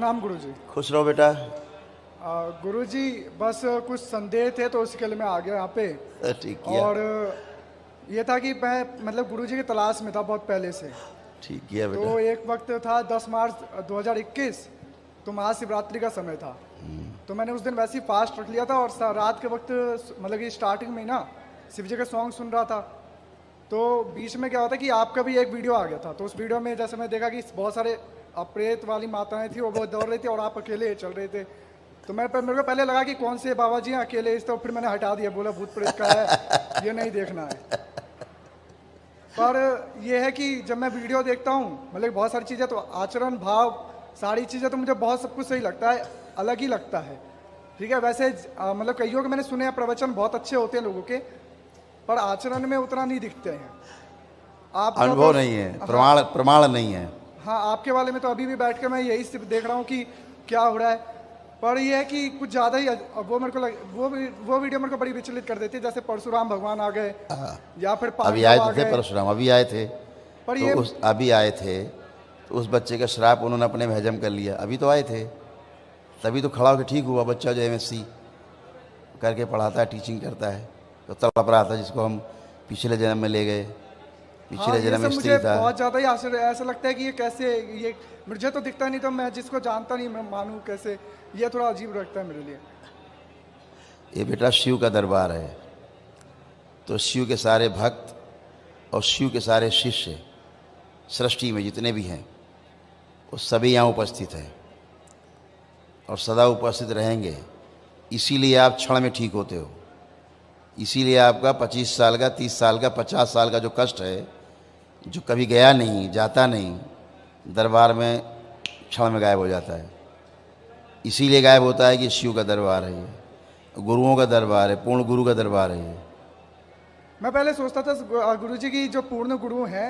प्रणाम गुरुजी। खुश रहो बेटा। गुरुजी बस कुछ संदेह थे तो उसके लिए मैं आ गया यहाँ पे। ठीक किया। और ये था कि मैं मतलब गुरुजी की तलाश में था बहुत पहले से। ठीक किया बेटा। तो एक वक्त था 10 मार्च 2021, तो महाशिवरात्रि का समय था। तो मैंने उस दिन वैसे ही फास्ट रख लिया था और रात के वक्त मतलब कि स्टार्टिंग में ही ना शिव जी के सॉन्ग सुन रहा था। तो बीच में क्या होता कि आपका भी एक वीडियो आ गया था। तो उस वीडियो में जैसे मैं देखा कि बहुत सारे प्रेत वाली माताएं थी, वो दौड़ रही थी और आप अकेले चल रहे थे। तो मेरे को पहले लगा कि कौन से बाबा जी हैं अकेले, इस तो फिर मैंने हटा दिया, बोला भूत प्रेत का है, ये नहीं देखना है। पर यह है कि जब मैं वीडियो देखता हूँ मतलब बहुत सारी चीज़ें, तो आचरण भाव सारी चीज़ें तो मुझे बहुत सब कुछ सही लगता है, अलग ही लगता है। ठीक है, वैसे मतलब कईयों के मैंने सुने हैं प्रवचन बहुत अच्छे होते हैं लोगों के, पर आचरण में उतना नहीं दिखते हैं। आप अनुभव नहीं है, प्रमाण नहीं है। हाँ, आपके वाले में तो अभी भी बैठ के मैं यही सिर्फ देख रहा हूँ कि क्या हो रहा है। पर यह है कि कुछ ज़्यादा ही वो मेरे को वो वीडियो मेरे को बड़ी विचलित कर देती है। जैसे परशुराम भगवान आ गए या फिर अभी आए थे परशुराम, अभी आए थे पर तो ये अभी आए थे तो उस बच्चे का श्राप उन्होंने अपने में हजम कर लिया। अभी तो आए थे, तभी तो खड़ा होकर ठीक हुआ। बच्चा जो MSc करके पढ़ाता है, टीचिंग करता है, तो तड़प रहा था जिसको हम पिछले जन्म में ले गए। पिछले जन्म में स्त्री था। बहुत ज़्यादा ही आश्चर्य, ऐसा लगता है कि ये कैसे, ये मुझे तो दिखता नहीं, तो मैं जिसको जानता नहीं मैं मानूं कैसे, ये थोड़ा अजीब लगता है मेरे लिए। ये बेटा शिव का दरबार है, तो शिव के सारे भक्त और शिव के सारे शिष्य सृष्टि में जितने भी हैं वो सभी यहाँ उपस्थित हैं और सदा उपस्थित रहेंगे। इसीलिए आप क्षण में ठीक होते हो। इसीलिए आपका 25 साल का, 30 साल का, 50 साल का जो कष्ट है, जो कभी गया नहीं, जाता नहीं, दरबार में क्षण में गायब हो जाता है। इसीलिए गायब होता है कि शिव का दरबार है, ये गुरुओं का दरबार है, पूर्ण गुरु का दरबार है ये। मैं पहले सोचता था गुरुजी की जो पूर्ण गुरु हैं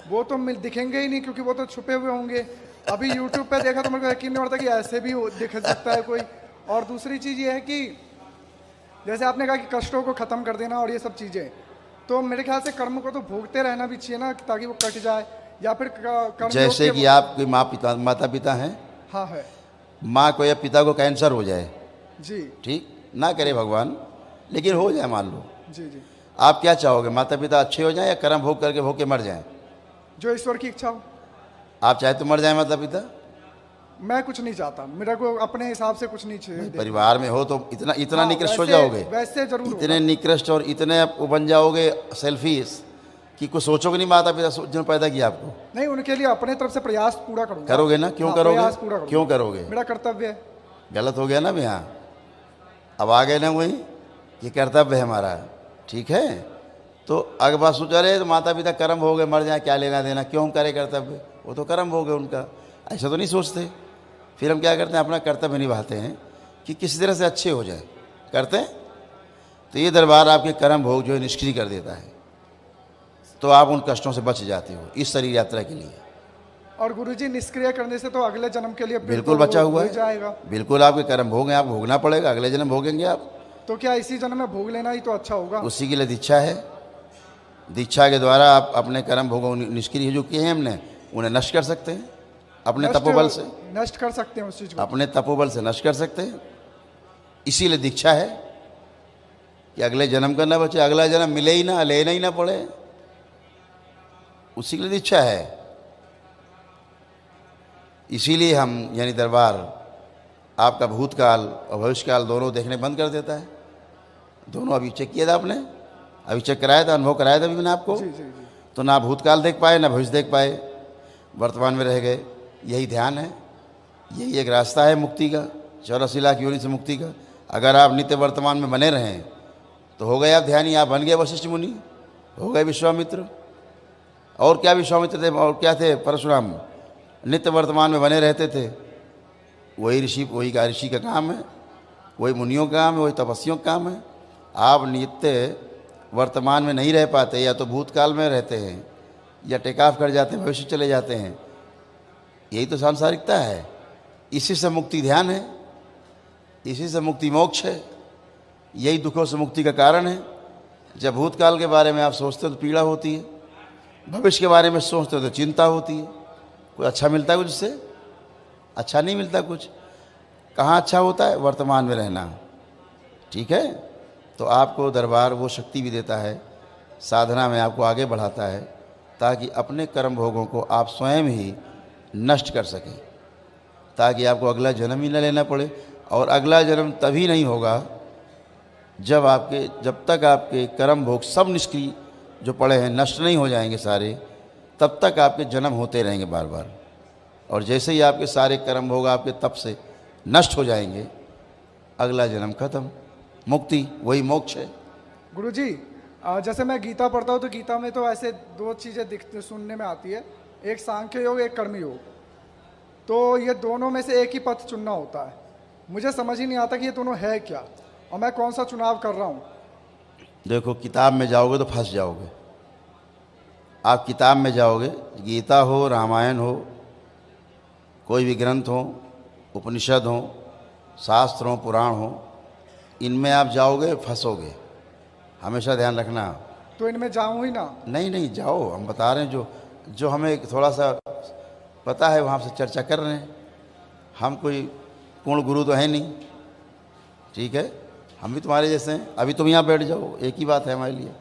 वो तो दिखेंगे ही नहीं, क्योंकि वो तो छुपे हुए होंगे। अभी यूट्यूब पे देखा तो मेरे को यकीन नहीं पड़ता कि ऐसे भी दिख सकता है कोई। और दूसरी चीज़ ये है कि जैसे आपने कहा कि कष्टों को ख़त्म कर देना और ये सब चीज़ें, तो मेरे ख्याल से कर्म को तो भोगते रहना भी चाहिए ना, ताकि वो कट जाए। या फिर कर्म जैसे कि आपके माता पिता हैं। हाँ है। माँ को या पिता को कैंसर हो जाए, जी ठीक ना करे भगवान, लेकिन हो जाए मान लो, जी जी, आप क्या चाहोगे? माता पिता अच्छे हो जाएं या कर्म भोग करके भोग के मर जाएं? जो ईश्वर की इच्छा हो। आप चाहे तो मर जाए माता पिता? मैं कुछ नहीं चाहता, मेरा को अपने हिसाब से कुछ नहीं चाहिए। परिवार में हो तो इतना हाँ, निकृष्ट हो जाओगे, वैसे जरूर इतने निकृष्ट और इतने वो बन जाओगे सेल्फिश कि कुछ सोचोगे नहीं माता पिता जिन्होंने पैदा किया आपको। नहीं, उनके लिए अपने तरफ से प्रयास पूरा करूंगा। करोगे ना? क्यों करोगे? प्रयास पूरा करूंगा। क्यों करोगे? मेरा कर्तव्य है। गलत हो गया ना अब यहाँ, अब आ गए ना वही, ये कर्तव्य है हमारा, ठीक है। तो अगर बात सोचा रहे तो माता पिता कर्म हो गए, मर जाए, क्या लेना देना, क्यों हम करें कर्तव्य? वो तो कर्म हो गए उनका, ऐसा तो नहीं सोचते। फिर हम क्या करते हैं? अपना कर्तव्य निभाते हैं कि किसी तरह से अच्छे हो जाए, करते हैं। तो ये दरबार आपके कर्म भोग जो है निष्क्रिय कर देता है, तो आप उन कष्टों से बच जाते हो इस शरीर यात्रा के लिए। और गुरुजी निष्क्रिय करने से तो अगले जन्म के लिए बिल्कुल बचा हुआ है, जाएगा। बिल्कुल आपके कर्म भोग हैं, आप भोगना पड़ेगा, अगले जन्म भोगेंगे आप। तो क्या इसी जन्म में भोग लेना ही तो अच्छा होगा? उसी के लिए दीक्षा है। दीक्षा के द्वारा आप अपने कर्म भोगों निष्क्रिय जो किए हैं हमने, उन्हें नष्ट कर सकते हैं अपने तपोबल से। नष्ट कर सकते हैं उस चीज को, अपने तपोबल से नष्ट कर सकते हैं। इसीलिए दीक्षा है कि अगले जन्म का ना बचे, अगला जन्म मिले ही ना, लेना ही ना पड़े, उसी के लिए दीक्षा है। इसीलिए हम यानी दरबार आपका भूतकाल और भविष्यकाल दोनों देखने बंद कर देता है। दोनों अभी चेक किया था आपने, अभी चेक कराया था, अनुभव कराया था अभी मैंने आपको। जी जी जी। तो ना भूतकाल देख पाए ना भविष्य देख पाए, वर्तमान में रह गए। यही ध्यान है, यही एक रास्ता है मुक्ति का, 84 लाख योनि से मुक्ति का। अगर आप नित्य वर्तमान में बने रहें तो हो गए आप ध्यानी, आप बन गए वशिष्ठ मुनि, हो गए विश्वामित्र। और क्या विश्वामित्र थे और क्या थे परशुराम? नित्य वर्तमान में बने रहते थे। वही ऋषि, वही का ऋषि का काम है, वही मुनियों का काम है, वही तपस्वियों का काम है। आप नित्य वर्तमान में नहीं रह पाते, या तो भूतकाल में रहते हैं या टेक ऑफ कर जाते हैं, भविष्य चले जाते हैं। यही तो सांसारिकता है। इसी से मुक्ति ध्यान है, इसी से मुक्ति मोक्ष है, यही दुखों से मुक्ति का कारण है। जब भूतकाल के बारे में आप सोचते हो तो पीड़ा होती है, भविष्य के बारे में सोचते हो तो चिंता होती है। कोई अच्छा मिलता है कुछ इससे? अच्छा नहीं मिलता कुछ। कहाँ अच्छा होता है? वर्तमान में रहना। ठीक है, तो आपको दरबार वो शक्ति भी देता है, साधना में आपको आगे बढ़ाता है, ताकि अपने कर्म भोगों को आप स्वयं ही नष्ट कर सकें, ताकि आपको अगला जन्म ही न लेना पड़े। और अगला जन्म तभी नहीं होगा जब तक आपके कर्म भोग सब निष्क्रिय जो पड़े हैं नष्ट नहीं हो जाएंगे सारे, तब तक आपके जन्म होते रहेंगे बार बार। और जैसे ही आपके सारे कर्म भोग आपके तप से नष्ट हो जाएंगे, अगला जन्म खत्म, मुक्ति, वही मोक्ष है। गुरुजी, जैसे मैं गीता पढ़ता हूँ तो गीता में तो ऐसे दो चीज़ें दिखते सुनने में आती है, एक सांख्य योग, एक कर्म योग। तो ये दोनों में से एक ही पथ चुनना होता है। मुझे समझ ही नहीं आता कि ये दोनों है क्या और मैं कौन सा चुनाव कर रहा हूँ। देखो, किताब में जाओगे तो फंस जाओगे। आप किताब में जाओगे, गीता हो, रामायण हो, कोई भी ग्रंथ हो, उपनिषद हो, शास्त्र हो, पुराण हो, इनमें आप जाओगे फंसोगे, हमेशा ध्यान रखना। तो इनमें जाऊँ ही ना? नहीं नहीं, जाओ, हम बता रहे हैं जो जो हमें थोड़ा सा पता है वहाँ से चर्चा कर रहे हैं। हम कोई पूर्ण गुरु तो है नहीं, ठीक है, हम भी तुम्हारे जैसे हैं। अभी तुम यहाँ बैठ जाओ, एक ही बात है हमारे लिए।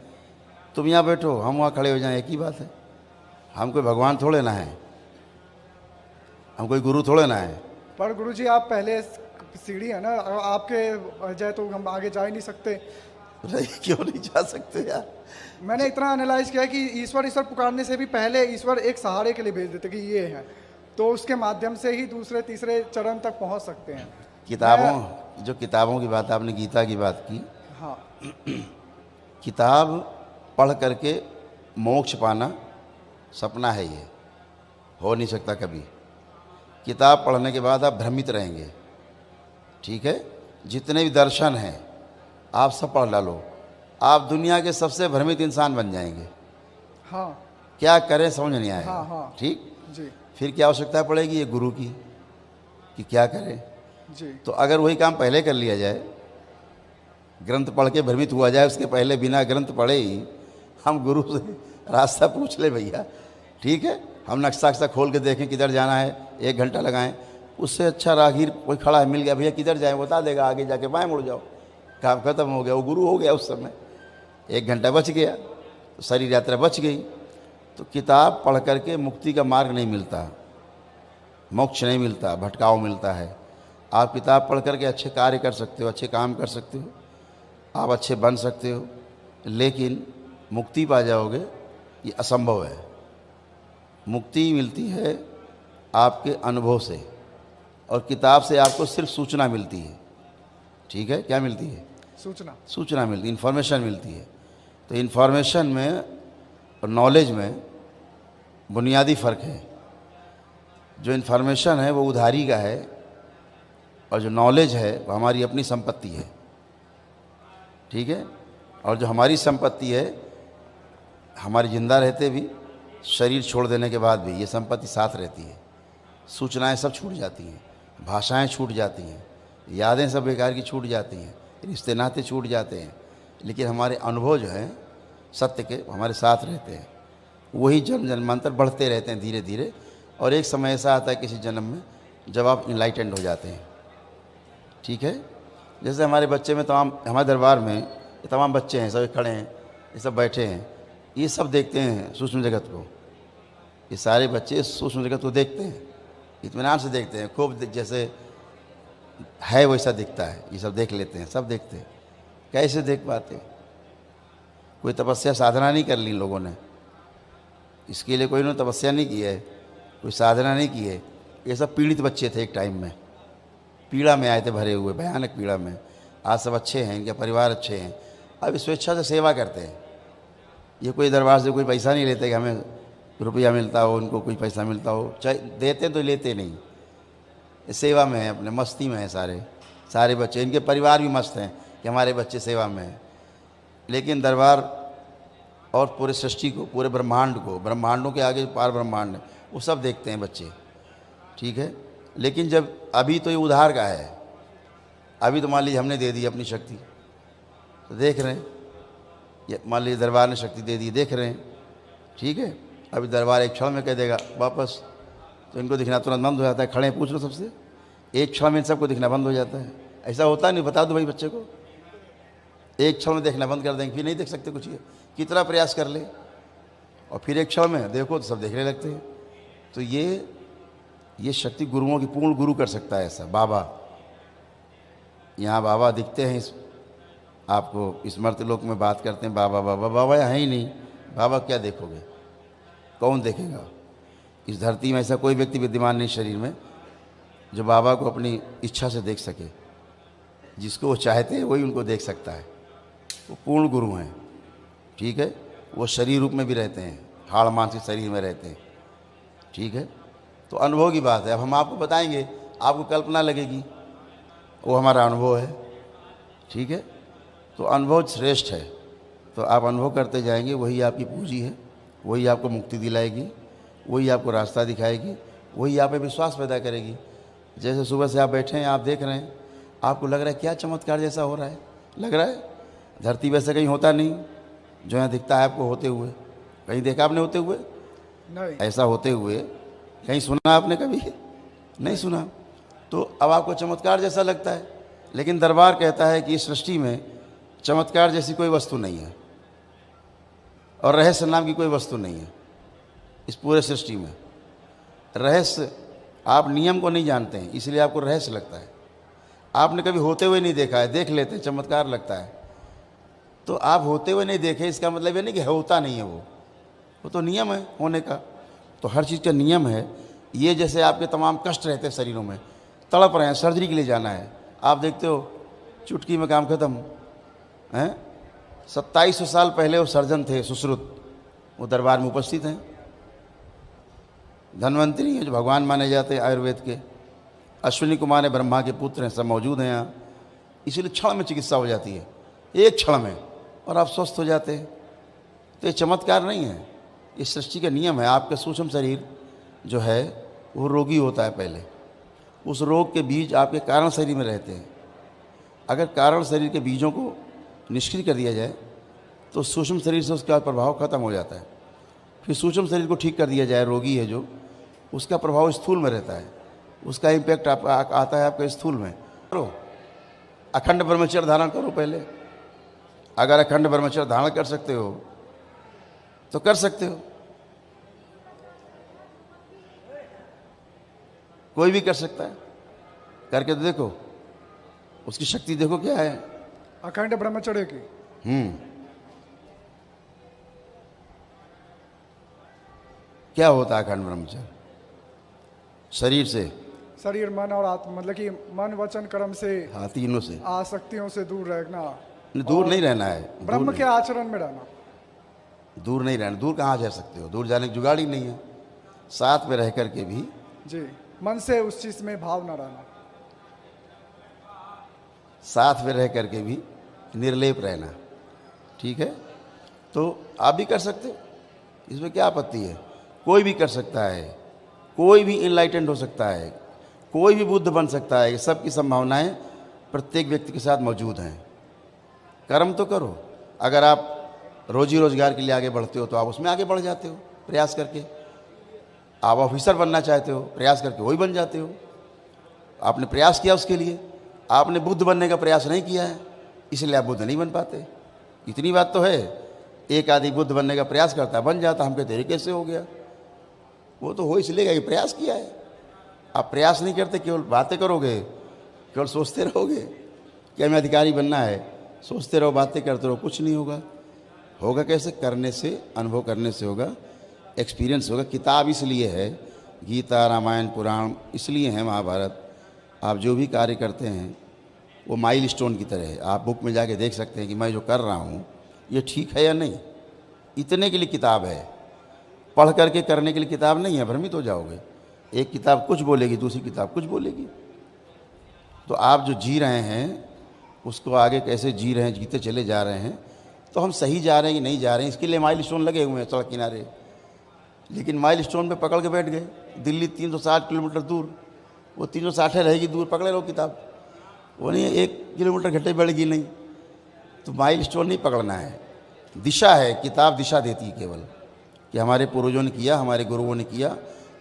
तुम यहाँ बैठो, हम वहाँ खड़े हो जाएं, एक ही बात है। हम कोई भगवान थोड़े ना हैं, हम कोई गुरु थोड़े ना हैं। पर गुरुजी आप पहले सीढ़ी है ना, आपके जाए तो हम आगे जा ही नहीं सकते। क्यों नहीं जा सकते यार? मैंने इतना एनालाइज किया कि ईश्वर ईश्वर पुकारने से भी पहले ईश्वर एक सहारे के लिए भेज देते कि ये है, तो उसके माध्यम से ही दूसरे तीसरे चरण तक पहुंच सकते हैं। जो किताबों की बात, आपने गीता की बात की, हाँ। किताब पढ़ करके मोक्ष पाना सपना है, ये हो नहीं सकता कभी। किताब पढ़ने के बाद आप भ्रमित रहेंगे, ठीक है। जितने भी दर्शन हैं आप सब पढ़ डालो, आप दुनिया के सबसे भ्रमित इंसान बन जाएंगे। हाँ। क्या करें समझ नहीं आएगा। हाँ हाँ ठीक जी फिर क्या आवश्यकता पड़ेगी ये गुरु की, कि क्या करें। जी। तो अगर वही काम पहले कर लिया जाए, ग्रंथ पढ़ के भ्रमित हुआ जाए, उसके पहले बिना ग्रंथ पढ़े ही हम गुरु से रास्ता पूछ ले भैया, ठीक है, हम नक्शा खोल के देखें किधर जाना है, 1 घंटा लगाएं, उससे अच्छा राहगीर कोई खड़ा है मिल गया, भैया किधर जाए बता देगा, आगे जाके बाएं मुड़ जाओ, काम खत्म हो गया, वो गुरु हो गया उस समय। 1 घंटा बच गया, तो शरीर यात्रा बच गई। तो किताब पढ़ करके मुक्ति का मार्ग नहीं मिलता, मोक्ष नहीं मिलता, भटकाव मिलता है। आप किताब पढ़ करके अच्छे कार्य कर सकते हो, अच्छे काम कर सकते हो, आप अच्छे बन सकते हो, लेकिन मुक्ति पा जाओगे ये असंभव है। मुक्ति मिलती है आपके अनुभव से, और किताब से आपको सिर्फ सूचना मिलती है, ठीक है। क्या मिलती है? सूचना मिलती है, इन्फॉर्मेशन मिलती है। तो इन्फॉर्मेशन में और नॉलेज में बुनियादी फ़र्क है। जो इन्फॉर्मेशन है वो उधारी का है, और जो नॉलेज है वो हमारी अपनी संपत्ति है, ठीक है। और जो हमारी संपत्ति है, हमारे ज़िंदा रहते भी, शरीर छोड़ देने के बाद भी ये संपत्ति साथ रहती है। सूचनाएं सब छूट जाती हैं, भाषाएं छूट जाती हैं, यादें सब बेकार की छूट जाती हैं, रिश्ते नाते छूट जाते हैं, लेकिन हमारे अनुभव जो हैं सत्य के हमारे साथ रहते हैं। वही जन्म जन्मांतर बढ़ते रहते हैं धीरे धीरे, और एक समय ऐसा आता है किसी जन्म में जब आप इनलाइटेंड हो जाते हैं, ठीक है। जैसे हमारे बच्चे में हमारे दरबार में ये तमाम बच्चे हैं, सब खड़े हैं, ये सब बैठे हैं, ये सब देखते हैं सूक्ष्म जगत को। ये सारे बच्चे सूक्ष्म जगत को देखते हैं, इत्मीनान से देखते हैं, खूब जैसे है वैसा दिखता है, ये सब देख लेते हैं, सब देखते हैं। कैसे देख पाते? कोई तपस्या साधना नहीं कर ली लोगों ने, इसके लिए कोई ने तपस्या नहीं की है, कोई साधना नहीं की है। ये सब पीड़ित बच्चे थे, एक टाइम में पीड़ा में आए थे, भरे हुए भयानक पीड़ा में। आज सब अच्छे हैं, इनके परिवार अच्छे हैं, अब स्वेच्छा से सेवा करते हैं। ये कोई दरबार से कोई पैसा नहीं लेते कि हमें रुपया मिलता हो, उनको कोई पैसा मिलता हो, चाहे देते तो लेते नहीं, सेवा में है, अपने मस्ती में है सारे बच्चे। इनके परिवार भी मस्त हैं कि हमारे बच्चे सेवा में हैं। लेकिन दरबार और पूरे सृष्टि को, पूरे ब्रह्मांड को, ब्रह्मांडों के आगे पार ब्रह्मांड है, वो सब देखते हैं बच्चे, ठीक है। लेकिन जब अभी तो ये उधार का है, अभी तो मान लीजिए हमने दे दी अपनी शक्ति, तो देख रहे हैं, ये मान लीजिए दरबार ने शक्ति दे दी, देख रहे हैं, ठीक है। अभी दरबार एक क्षण में कह देगा वापस, तो इनको दिखना तुरंत बंद हो जाता है। खड़े पूछ लो सबसे, एक क्षण में इन सबको दिखना बंद हो जाता है। ऐसा होता नहीं? बता दो भाई बच्चे को, एक क्षण में देखना बंद कर देंगे, फिर नहीं देख सकते कुछ। ये कितना प्रयास कर ले और फिर एक क्षण में देखो तो सब देखने लगते हैं। तो ये शक्ति गुरुओं की, पूर्ण गुरु कर सकता है ऐसा। बाबा, यहाँ बाबा दिखते हैं, इस आपको इस मर्त्यलोक में बात करते हैं बाबा बाबा, बाबा यहाँ ही नहीं। बाबा क्या देखोगे, कौन देखेगा? इस धरती में ऐसा कोई व्यक्ति विद्यमान नहीं शरीर में जो बाबा को अपनी इच्छा से देख सके। जिसको वो चाहते हैं वही उनको देख सकता है। वो पूर्ण गुरु हैं, ठीक है। वो शरीर रूप में भी रहते हैं, हाड़ मांस के शरीर में रहते हैं, ठीक है। तो अनुभव की बात है। अब हम आपको बताएंगे, आपको कल्पना लगेगी, वो हमारा अनुभव है, ठीक है। तो अनुभव श्रेष्ठ है। तो आप अनुभव करते जाएंगे, वही आपकी पूंजी है, वही आपको मुक्ति दिलाएगी, वही आपको रास्ता दिखाएगी, वही आप में विश्वास पैदा करेगी। जैसे सुबह से आप बैठे हैं, आप देख रहे हैं, आपको लग रहा है क्या चमत्कार जैसा हो रहा है, लग रहा है। धरती वैसे कहीं होता नहीं जो यहाँ दिखता है आपको होते हुए। कहीं देखा आपने होते हुए? नहीं। ऐसा होते हुए कहीं सुना आपने कभी? नहीं सुना। तो अब आपको चमत्कार जैसा लगता है, लेकिन दरबार कहता है कि इस सृष्टि में चमत्कार जैसी कोई वस्तु नहीं है और रहस्य नाम की कोई वस्तु नहीं है इस पूरे सृष्टि में। रहस्य, आप नियम को नहीं जानते हैं इसलिए आपको रहस्य लगता है। आपने कभी होते हुए नहीं देखा है, देख लेते हैं चमत्कार लगता है। तो आप होते हुए नहीं देखे, इसका मतलब ये नहीं कि होता नहीं है, वो तो नियम है होने का। तो हर चीज़ का नियम है। ये जैसे आपके तमाम कष्ट रहते हैं शरीरों में, तड़प रहे हैं, सर्जरी के लिए जाना है, आप देखते हो चुटकी में काम खत्म हैं। 2700 साल पहले वो सर्जन थे सुश्रुत, वो दरबार में उपस्थित हैं। धन्वंतरी हैं जो भगवान माने जाते हैं आयुर्वेद के। अश्विनी कुमार है, ब्रह्मा के पुत्र हैं, सब मौजूद हैं यहाँ। इसीलिए क्षण में चिकित्सा हो जाती है, एक क्षण में, और आप स्वस्थ हो जाते हैं। तो ये चमत्कार नहीं है, इस सृष्टि का नियम है। आपका सूक्ष्म शरीर जो है वो रोगी होता है पहले, उस रोग के बीज आपके कारण शरीर में रहते हैं। अगर कारण शरीर के बीजों को निष्क्रिय कर दिया जाए तो सूक्ष्म शरीर से उसका प्रभाव खत्म हो जाता है। फिर सूक्ष्म शरीर को ठीक कर दिया जाए, रोगी है जो, उसका प्रभाव स्थूल में रहता है, उसका इम्पैक्ट आता है आपके स्थूल में। करो, अखंड ब्रह्मचर्य धारण करो पहले। अगर अखंड ब्रह्मचर्य धारण कर सकते हो तो कर सकते हो, कोई भी कर सकता है। करके तो देखो, उसकी शक्ति देखो क्या है। अखंड ब्रह्मचर्य की क्या होता है अखंड ब्रह्मचर्य? शरीर से, शरीर, मन और आत्मा, मतलब कि मन वचन कर्म से, हाँ, तीनों से, आसक्तियों से दूर रहना। दूर नहीं रहना है, ब्रह्म के आचरण में रहना। दूर नहीं रहना। दूर कहाँ जा सकते हो, दूर जाने की जुगाड़ ही नहीं है। साथ में रह करके भी जी, मन से उस चीज में भाव न रहना, साथ में रह करके भी निर्लेप रहना, ठीक है। तो आप भी कर सकते हो, इसमें क्या आपत्ति है? कोई भी कर सकता है, कोई भी इनलाइटेंड हो सकता है, कोई भी बुद्ध बन सकता है। सबकी संभावनाएं प्रत्येक व्यक्ति के साथ मौजूद हैं। कर्म तो करो। अगर आप रोजी रोजगार के लिए आगे बढ़ते हो तो आप उसमें आगे बढ़ जाते हो प्रयास करके। आप ऑफिसर बनना चाहते हो, प्रयास करके वही बन जाते हो। आपने प्रयास किया उसके लिए, आपने बुद्ध बनने का प्रयास नहीं किया है इसलिए आप बुद्ध नहीं बन पाते। इतनी बात तो है। एक आदमी बुद्ध बनने का प्रयास करता है, बन जाता, हम कहते हैं कैसे हो गया? वो तो हो इसलिए कि प्रयास किया है। आप प्रयास नहीं करते, केवल बातें करोगे, केवल सोचते रहोगे कि हमें अधिकारी बनना है, सोचते रहो, बातें करते रहो, कुछ नहीं होगा। होगा कैसे? करने से, अनुभव करने से होगा, एक्सपीरियंस होगा। किताब इसलिए है, गीता, रामायण, पुराण इसलिए है, महाभारत। आप जो भी कार्य करते हैं वो माइल स्टोन की तरह है। आप बुक में जाके देख सकते हैं कि मैं जो कर रहा हूँ ये ठीक है या नहीं। इतने के लिए किताब है, पढ़ करके करने के लिए किताब नहीं है, भ्रमित हो जाओगे। एक किताब कुछ बोलेगी, दूसरी किताब कुछ बोलेगी। तो आप जो जी रहे हैं उसको आगे कैसे जी रहे हैं, जीते चले जा रहे हैं, तो हम सही जा रहे हैं कि नहीं जा रहे हैं, इसके लिए माइल स्टोन लगे हुए हैं सड़क किनारे। लेकिन माइल स्टोन पे पकड़ के बैठ गए। दिल्ली 360 किलोमीटर दूर, वो 360 रहेगी दूर, पकड़े लो किताब। वो नहीं 1 किलोमीटर घटे बढ़ेगी नहीं। तो माइल स्टोन नहीं पकड़ना है, दिशा है। किताब दिशा देती है केवल कि हमारे पूर्वजों ने किया, हमारे गुरुओं ने किया,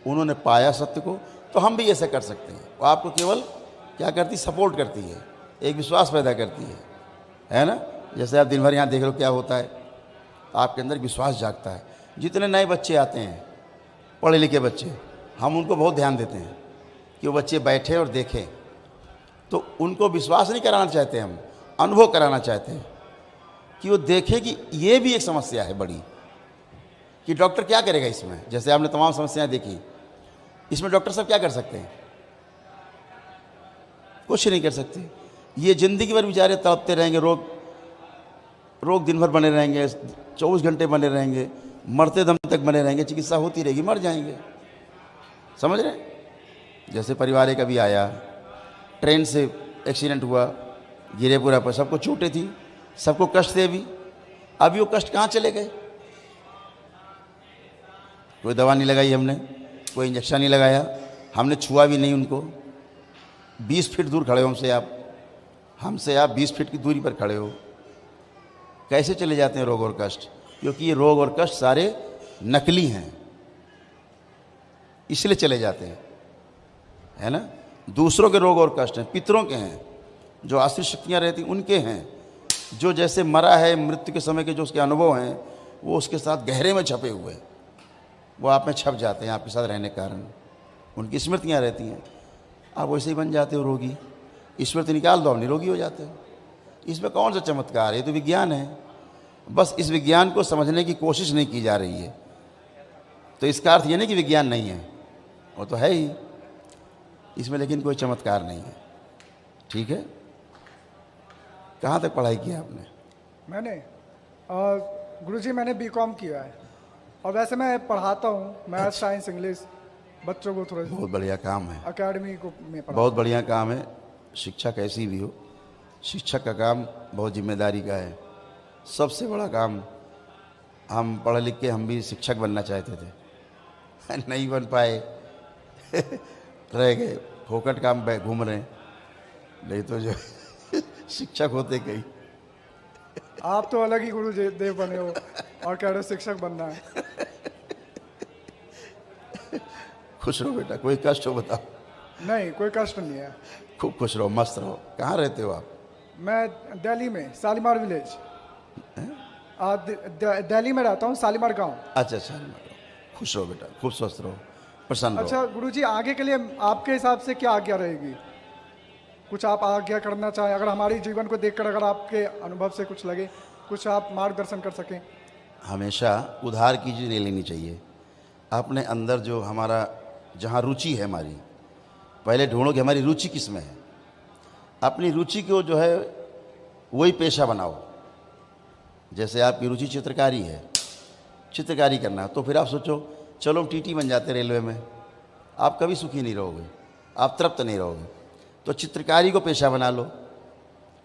उन्होंने पाया सत्य को, तो हम भी ऐसे कर सकते हैं। वो आपको केवल क्या करती, सपोर्ट करती है, एक विश्वास पैदा करती है ना। जैसे आप दिन भर यहाँ देख लो क्या होता है, आपके अंदर विश्वास जागता है। जितने नए बच्चे आते हैं, पढ़े लिखे बच्चे, हम उनको बहुत ध्यान देते हैं कि वो बच्चे बैठे और देखें। तो उनको विश्वास नहीं कराना चाहते, हम अनुभव कराना चाहते हैं कि वो देखें कि ये भी एक समस्या है बड़ी, कि डॉक्टर क्या करेगा इसमें। जैसे आपने तमाम समस्याएं देखी, इसमें डॉक्टर साहब क्या कर सकते हैं? कुछ नहीं कर सकते। ये ज़िंदगी भर बेचारे तड़पते रहेंगे, रोग दिन भर बने रहेंगे, 24 घंटे बने रहेंगे, मरते दम तक बने रहेंगे, चिकित्सा होती रहेगी, मर जाएंगे। समझ रहे? जैसे परिवार एक अभी आया, ट्रेन से एक्सीडेंट हुआ, गिरे पूरा पर, सबको चोटें थी, सबको कष्ट थे। अभी वो कष्ट कहाँ चले गए? कोई दवा नहीं लगाई हमने, कोई इंजेक्शन नहीं लगाया, हमने छुआ भी नहीं उनको। 20 फीट दूर खड़े हो हमसे आप 20 फीट की दूरी पर खड़े हो, कैसे चले जाते हैं रोग और कष्ट? क्योंकि ये रोग और कष्ट सारे नकली हैं, इसलिए चले जाते हैं, है ना। दूसरों के रोग और कष्ट हैं, पितरों के हैं, जो आश्रित शक्तियाँ रहती उनके हैं, जो जैसे मरा है, मृत्यु के समय के जो उसके अनुभव हैं वो उसके साथ गहरे में छपे हुए हैं, वो आप में छप जाते हैं, आपके साथ रहने के कारण उनकी स्मृतियाँ रहती हैं। आप वैसे ही बन जाते हो रोगी, स्मृति निकाल दो, आप निरोगी हो जाते हो। इसमें कौन सा चमत्कार है? ये तो विज्ञान है। बस इस विज्ञान को समझने की कोशिश नहीं की जा रही है। तो इसका अर्थ ये नहीं कि विज्ञान नहीं है, वो तो है ही, इसमें लेकिन कोई चमत्कार नहीं है। ठीक है, कहाँ तक पढ़ाई की आपने? मैंने गुरुजी मैंने बीकॉम किया है, और वैसे मैं पढ़ाता हूँ मैथ, साइंस, इंग्लिश बच्चों को थोड़ा। बहुत बढ़िया काम है, अकेडमी को में पढ़ाता बहुत बढ़िया काम है। शिक्षा कैसी भी हो, शिक्षक का काम बहुत जिम्मेदारी का है। सबसे बड़ा काम, हम पढ़ लिख के हम भी शिक्षक बनना चाहते थे, नहीं बन पाए, रह गए, फोकट काम पे घूम रहे हैं। नहीं तो जो शिक्षक होते कहीं। आप तो अलग ही गुरु देव बने हो और कह रहे हो शिक्षक बनना है। खुश रहो बेटा, कोई कष्ट हो बताओ? नहीं, कोई कष्ट नहीं है। खूब खुश रहो, मस्त रहो। कहाँ रहते हो आप? मैं दिल्ली में शालीमार विलेज, दिल्ली में रहता हूँ, शालीमार गांव। अच्छा, खुश रहो बेटा, खूब स्वस्थ रहो, प्रसन्न रहो। अच्छा गुरुजी, आगे के लिए आपके हिसाब से क्या आज्ञा रहेगी? कुछ आप आज्ञा करना चाहें, अगर हमारे जीवन को देखकर अगर आपके अनुभव से कुछ लगे, कुछ आप मार्गदर्शन कर सकें। हमेशा उधार की चीज़ नहीं लेनी चाहिए। अपने अंदर जो हमारा, जहाँ रुचि है हमारी, पहले ढूंढो कि हमारी रुचि किस में है। अपनी रुचि को जो है वही पेशा बनाओ। जैसे आपकी रुचि चित्रकारी है, चित्रकारी करना, तो फिर आप सोचो चलो टीटी बन जाते रेलवे में, आप कभी सुखी नहीं रहोगे, आप तृप्त नहीं रहोगे। तो चित्रकारी को पेशा बना लो,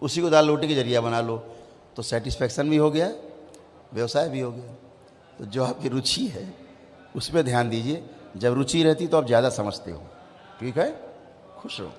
उसी को दाल रोटी के जरिया बना लो, तो सेटिस्फैक्शन भी हो गया, व्यवसाय भी हो गया। तो जो आपकी रुचि है उस पर ध्यान दीजिए। जब रुचि रहती तो आप ज़्यादा समझते हो। ठीक है, खुश रहो।